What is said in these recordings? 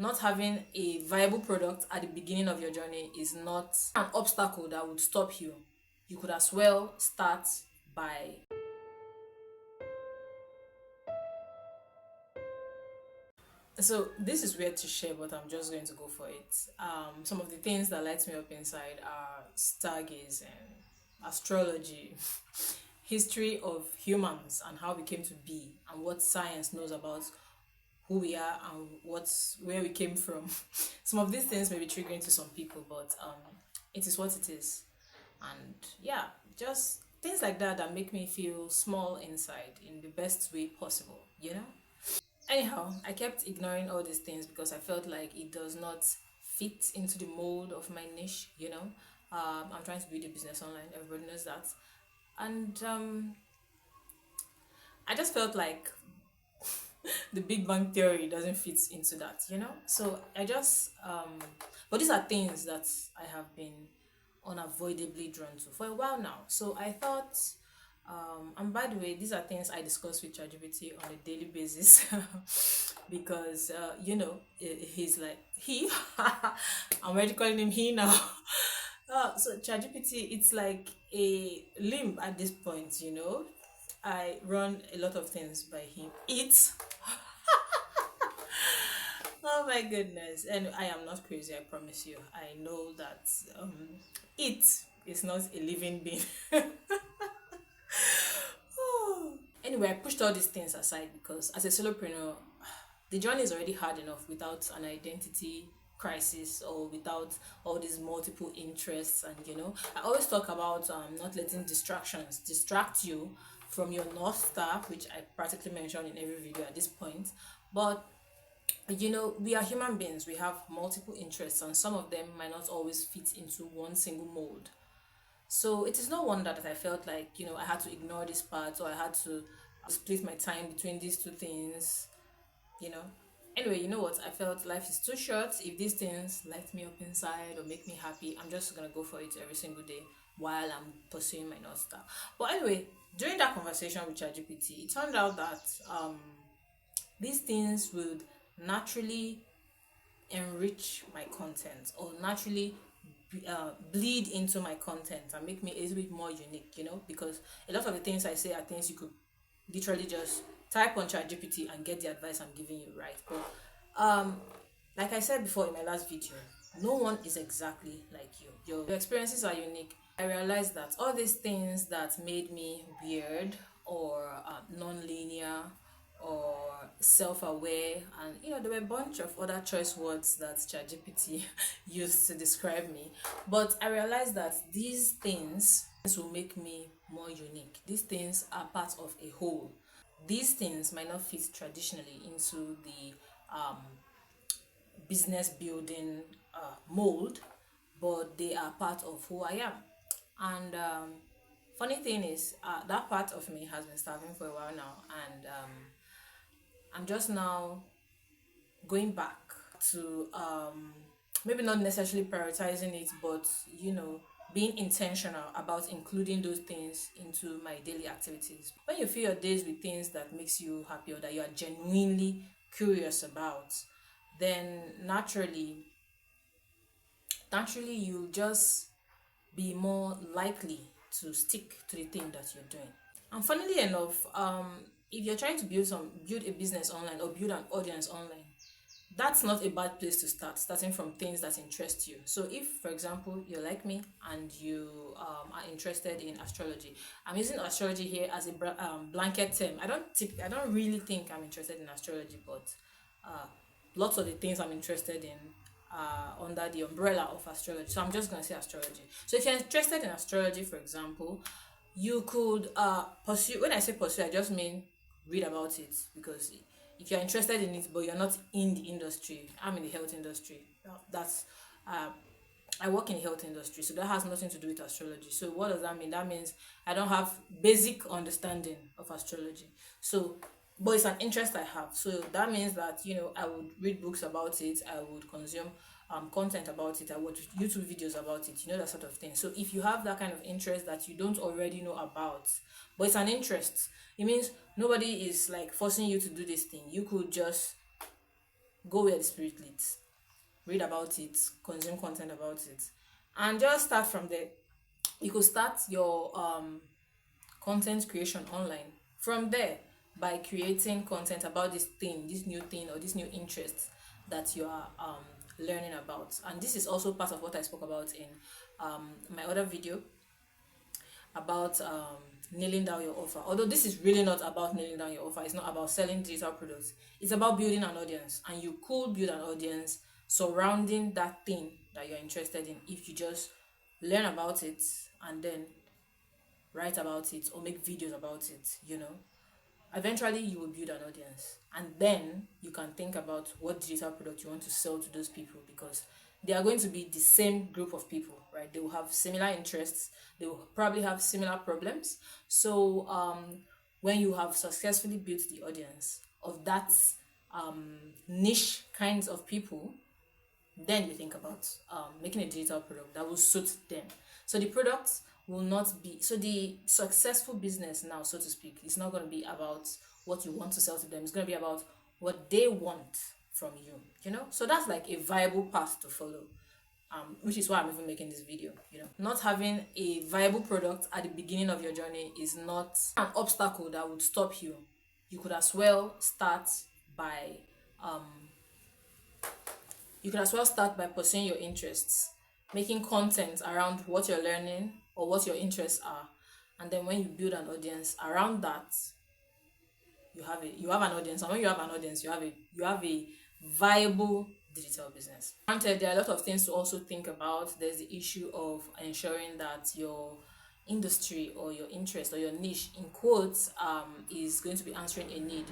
not having a viable product at the beginning of your journey is not an obstacle that would stop you. You could as well start by. So this is weird to share, but I'm just going to go for it. Some of the things that light me up inside are stargazing, astrology, history of humans and how we came to be, and what science knows about who we are and what's where we came from. Some of these things may be triggering to some people, but it is what it is. And yeah, just things like that that make me feel small inside in the best way possible, you know? Anyhow, I kept ignoring all these things because I felt like it does not fit into the mold of my niche, you know. I'm trying to build a business online, everybody knows that. And I just felt like the Big Bang Theory doesn't fit into that, you know. So I just, but these are things that I have been unavoidably drawn to for a while now. So I thought, and by the way, these are things I discuss with ChatGPT on a daily basis because, he's like, I'm already calling him he now. So ChatGPT, it's like a limb at this point, you know. I run a lot of things by him. Oh my goodness. And I am not crazy, I promise you. I know that it is not a living being. Anyway, I pushed all these things aside because as a solopreneur, the journey is already hard enough without an identity crisis or without all these multiple interests. And I always talk about not letting distractions distract you from your north star, which I practically mention in every video at this point. But we are human beings, we have multiple interests, and some of them might not always fit into one single mold. So it is no wonder that I felt like I had to ignore this part, or I had to split my time between these two things you know Anyway, you know what, I felt life is too short. If these things light me up inside or make me happy, I'm just gonna go for it every single day while I'm pursuing my north star. But anyway, during that conversation with ChatGPT, it turned out that these things would naturally enrich my content, or naturally bleed into my content and make me a little bit more unique, because a lot of the things I say are things you could literally just type on ChatGPT and get the advice I'm giving you, right? But like I said before in my last video, no one is exactly like you. Your experiences are unique. I realized that all these things that made me weird or non-linear or self-aware, and there were a bunch of other choice words that ChatGPT used to describe me. But I realized that these things will make me more unique. These things are part of a whole. These things might not fit traditionally into the business building mold, but they are part of who I am. And funny thing is, that part of me has been starving for a while now, and I'm just now going back to maybe not necessarily prioritizing it, but being intentional about including those things into my daily activities. When you fill your days with things that makes you happy or that you are genuinely curious about, then naturally you'll just be more likely to stick to the thing that you're doing. And funnily enough, if you're trying to build a business online or build an audience online, that's not a bad place to start, starting from things that interest you. So if, for example, you're like me and you are interested in astrology, I'm using astrology here as a blanket term. I don't really think I'm interested in astrology, but lots of the things I'm interested in under the umbrella of astrology. So I'm just going to say astrology. So if you're interested in astrology, for example, you could pursue. When I say pursue, I just mean read about it, because if you're interested in it but you're not in the industry, I'm in the health industry. That's I work in the health industry, so that has nothing to do with astrology. So what does that mean? That means I don't have basic understanding of astrology. So, but it's an interest I have. So that means that I would read books about it, I would consume content about it, I watch YouTube videos about it, that sort of thing. So if you have that kind of interest that you don't already know about, but it's an interest, it means nobody is like forcing you to do this thing. You could just go where the spirit leads. Read about it, consume content about it, and just start from there. You could start your content creation online from there by creating content about this thing, this new thing, or this new interest that you are learning about. And this is also part of what I spoke about in my other video about nailing down your offer. Although this is really not about nailing down your offer, it's not about selling digital products, it's about building an audience. And you could build an audience surrounding that thing that you're interested in if you just learn about it and then write about it or make videos about it, eventually you will build an audience, and then you can think about what digital product you want to sell to those people, because they are going to be the same group of people, right? They will have similar interests, they will probably have similar problems. So when you have successfully built the audience of that niche kinds of people, then you think about making a digital product that will suit them. So the product will not be, so the successful business now, so to speak, is not going to be about what you want to sell to them. It's going to be about what they want from you, so that's like a viable path to follow, which is why I'm even making this video. Not having a viable product at the beginning of your journey is not an obstacle that would stop you. You could as well start by pursuing your interests, making content around what you're learning or what your interests are. And then when you build an audience around that, you have an audience. And when you have an audience, you have a viable digital business. Granted, there are a lot of things to also think about. There's the issue of ensuring that your industry or your interest or your niche, in quotes, is going to be answering a need.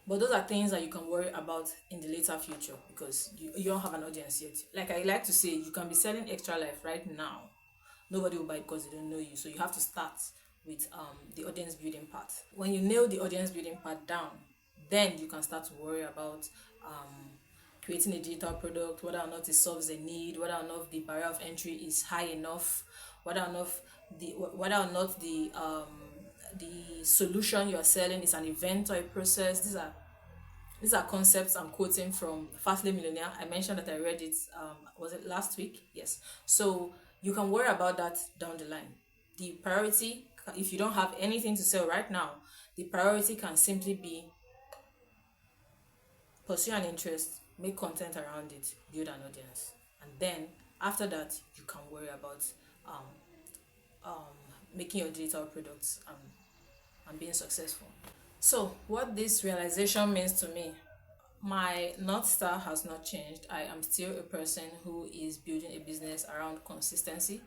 But those are things that you can worry about in the later future, because you don't have an audience yet. Like I like to say, you can be selling Extra Life right now. Nobody will buy it because they don't know you. So you have to start with the audience building part. When you nail the audience building part down, then you can start to worry about creating a digital product, whether or not it solves a need, whether or not the barrier of entry is high enough, whether or not the solution you are selling is an event or a process. These are concepts I'm quoting from Fastly Millionaire. I mentioned that I read it, was it last week? Yes. So you can worry about that down the line. The priority, if you don't have anything to sell right now, the priority can simply be pursue an interest, make content around it, build an audience. And then after that, you can worry about making your digital products and being successful. So what this realization means to me, my North Star has not changed. I am still a person who is building a business around consistency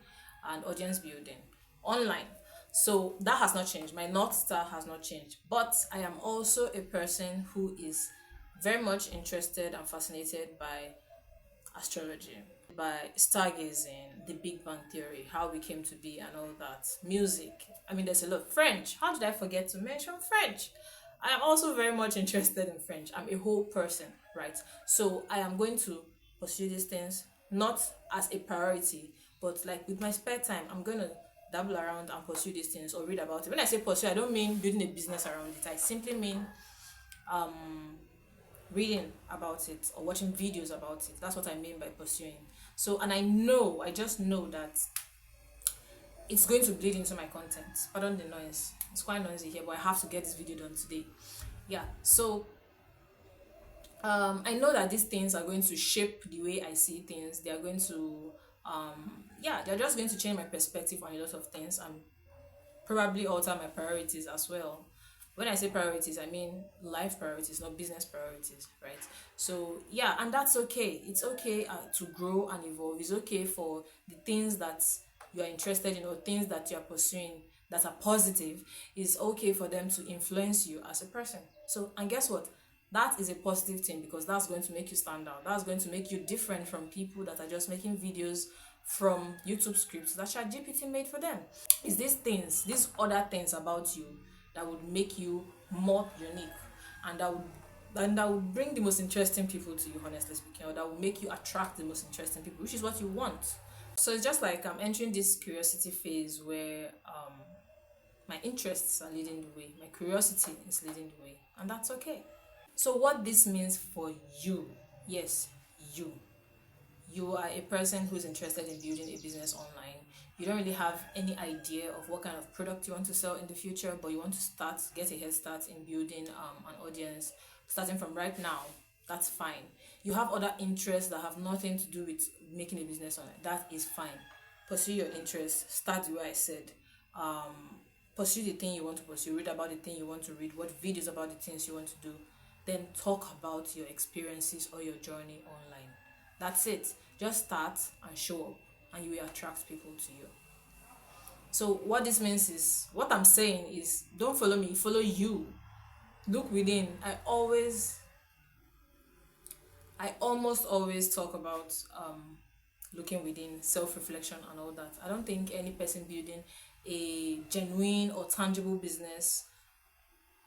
and audience building online. So that has not changed. My North Star has not changed. But I am also a person who is very much interested and fascinated by astrology, by stargazing, the Big Bang Theory, how we came to be, and all that. Music. I mean, there's a lot. French. How did I forget to mention French? I am also very much interested in French. I'm a whole person, right? So I am going to pursue these things, not as a priority, but like with my spare time, I'm going to dabble around and pursue these things or read about it. When I say pursue, I don't mean building a business around it. I simply mean reading about it or watching videos about it. That's what I mean by pursuing. So, and I just know that it's going to bleed into my content. Pardon the noise. It's quite noisy here, but I have to get this video done today. Yeah, so I know that these things are going to shape the way I see things. They are going to, they're just going to change my perspective on a lot of things and probably alter my priorities as well. When I say priorities, I mean life priorities, not business priorities, right? So yeah, and that's okay. It's okay to grow and evolve. It's okay for the things that you're interested in or things that you're pursuing that are positive. It's okay for them to influence you as a person. So, and guess what? That is a positive thing, because that's going to make you stand out. That's going to make you different from people that are just making videos from YouTube scripts that ChatGPT made for them. It's these other things about you that would make you more unique, and that would bring the most interesting people to you, honestly speaking, or that will make you attract the most interesting people, which is what you want. So it's just like I'm entering this curiosity phase where my interests are leading the way, my curiosity is leading the way, and that's okay. So what this means for you, Yes, you. You are a person who's interested in building a business online. You don't really have any idea of what kind of product you want to sell in the future, but you want to get a head start in building an audience starting from right now. That's fine. You have other interests that have nothing to do with making a business online. That is fine. Pursue your interests. Start the way I said. Pursue the thing you want to pursue. Read about the thing you want to read. Watch videos about the things you want to do. Then talk about your experiences or your journey online. That's it. Just start and show up, and you will attract people to you. So what this means is, what I'm saying is, don't follow me, follow you. Look within. I almost always talk about looking within, self-reflection and all that. I don't think any person building a genuine or tangible business,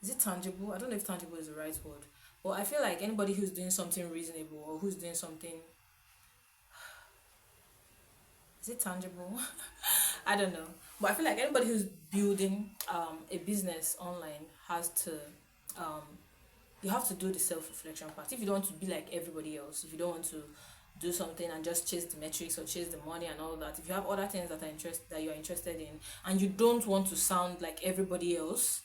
is it tangible? I don't know if tangible is the right word, but I feel like anybody who's doing something reasonable, or who's doing something, is it tangible? I don't know, but I feel like anybody who's building a business online has to you have to do the self-reflection part. If you don't want to be like everybody else, if you don't want to do something and just chase the metrics or chase the money and all that, if you have other things that you're interested in, and you don't want to sound like everybody else,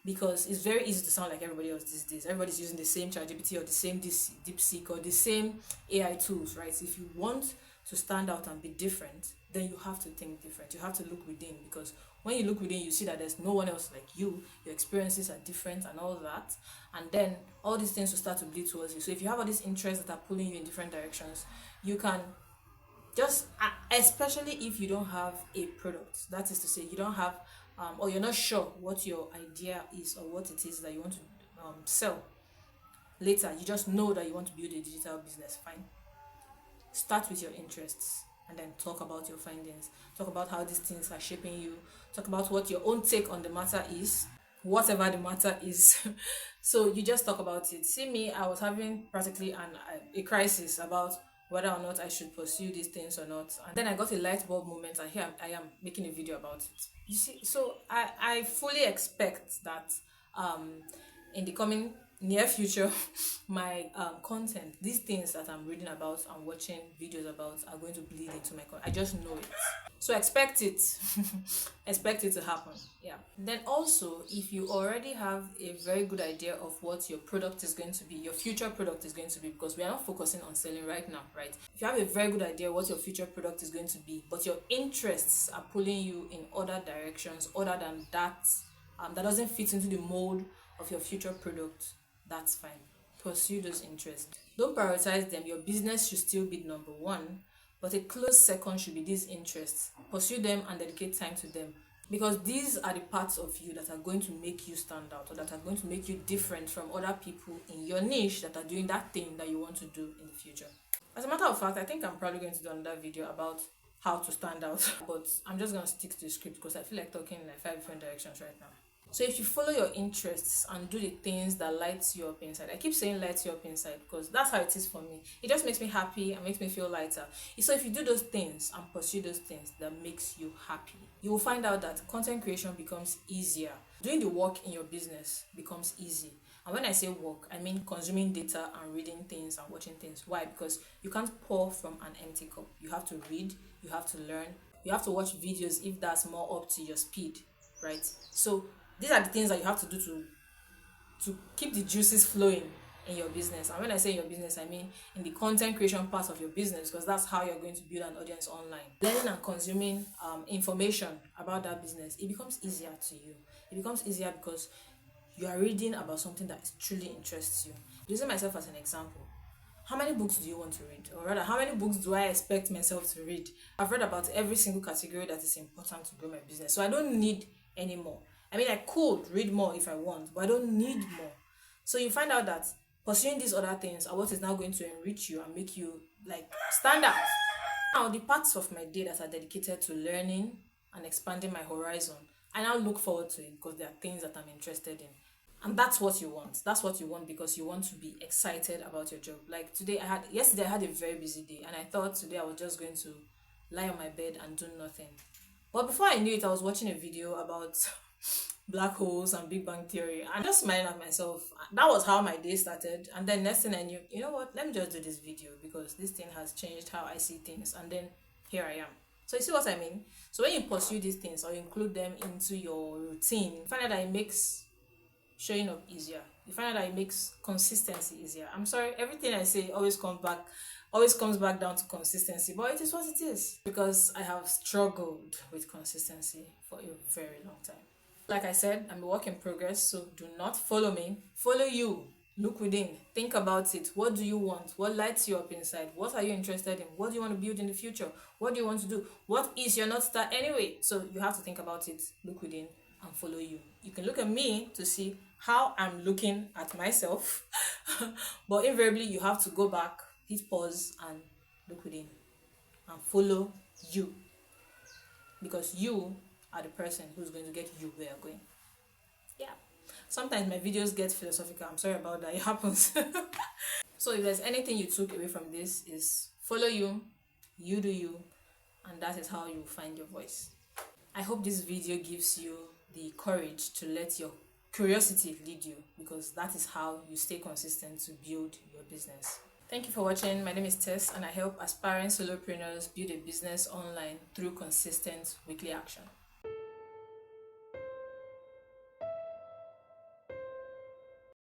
because it's very easy to sound like everybody else these days. Everybody's using the same ChatGPT or the same DeepSeek or the same AI tools, right? So if you want to stand out and be different, then you have to think different. You have to look within, because when you look within, you see that there's no one else like you. Your experiences are different and all that. And then all these things will start to bleed towards you. So if you have all these interests that are pulling you in different directions, you can just, especially if you don't have a product, that is to say, you don't have, or you're not sure what your idea is or what it is that you want to sell later. You just know that you want to build a digital business. Fine. Start with your interests and then talk about your findings. Talk about how these things are shaping you. Talk about what your own take on the matter is, whatever the matter is. So you just talk about it. See me, I was having practically a crisis about whether or not I should pursue these things or not. And then I got a light bulb moment, and here I am making a video about it. You see, so I fully expect that in the coming near future, my content, these things that I'm reading about and watching videos about, are going to bleed into my content. I just know it. So expect it. Expect it to happen. Yeah. Then also, if you already have a very good idea of what your product is going to be, your future product is going to be, because we are not focusing on selling right now, right? If you have a very good idea what your future product is going to be, but your interests are pulling you in other directions other than that, that doesn't fit into the mold of your future product, that's fine. Pursue those interests. Don't prioritize them. Your business should still be number one, but a close second should be these interests. Pursue them and dedicate time to them, because these are the parts of you that are going to make you stand out, or that are going to make you different from other people in your niche that are doing that thing that you want to do in the future. As a matter of fact, I think I'm probably going to do another video about how to stand out, but I'm just going to stick to the script because I feel like talking in like 5 different directions right now. So if you follow your interests and do the things that lights you up inside, I keep saying lights you up inside because that's how it is for me. It just makes me happy and makes me feel lighter. So if you do those things and pursue those things that makes you happy, you will find out that content creation becomes easier. Doing the work in your business becomes easy. And when I say work, I mean consuming data and reading things and watching things. Why? Because you can't pour from an empty cup. You have to read, you have to learn, you have to watch videos if that's more up to your speed, right? So these are the things that you have to do to keep the juices flowing in your business. And when I say your business, I mean in the content creation part of your business, because that's how you're going to build an audience online. Learning and consuming information about that business, it becomes easier to you. It becomes easier because you are reading about something that truly interests you. Using myself as an example, how many books do you want to read? Or rather, how many books do I expect myself to read? I've read about every single category that is important to grow my business, so I don't need any more. I mean, I could read more if I want, but I don't need more. So you find out that pursuing these other things are what is now going to enrich you and make you like stand out. Now, the parts of my day that are dedicated to learning and expanding my horizon, I now look forward to it because there are things that I'm interested in. And that's what you want. That's what you want because you want to be excited about your job. Like yesterday I had a very busy day, and I thought today I was just going to lie on my bed and do nothing. But before I knew it, I was watching a video about black holes and Big Bang Theory. And just smiling at myself. That was how my day started. And then next thing I knew, you know what? Let me just do this video because this thing has changed how I see things. And then here I am. So you see what I mean? So when you pursue these things or include them into your routine, you find out that it makes showing up easier. You find out that it makes consistency easier. I'm sorry, everything I say always comes back down to consistency, but it is what it is because I have struggled with consistency for a very long time. Like I said, I'm a work in progress, so do not follow me. Follow you. Look within. Think about it. What do you want? What lights you up inside? What are you interested in? What do you want to build in the future? What do you want to do? What is your North Star anyway? So you have to think about it, look within, and follow you. You can look at me to see how I'm looking at myself, but invariably you have to go back, hit pause, and look within and follow you because you are the person who's going to get you where you're going. Yeah. Sometimes my videos get philosophical. I'm sorry about that. It happens. So if there's anything you took away from this is follow you, you do you, and that is how you find your voice. I hope this video gives you the courage to let your curiosity lead you because that is how you stay consistent to build your business. Thank you for watching. My name is Tess and I help aspiring solopreneurs build a business online through consistent weekly action.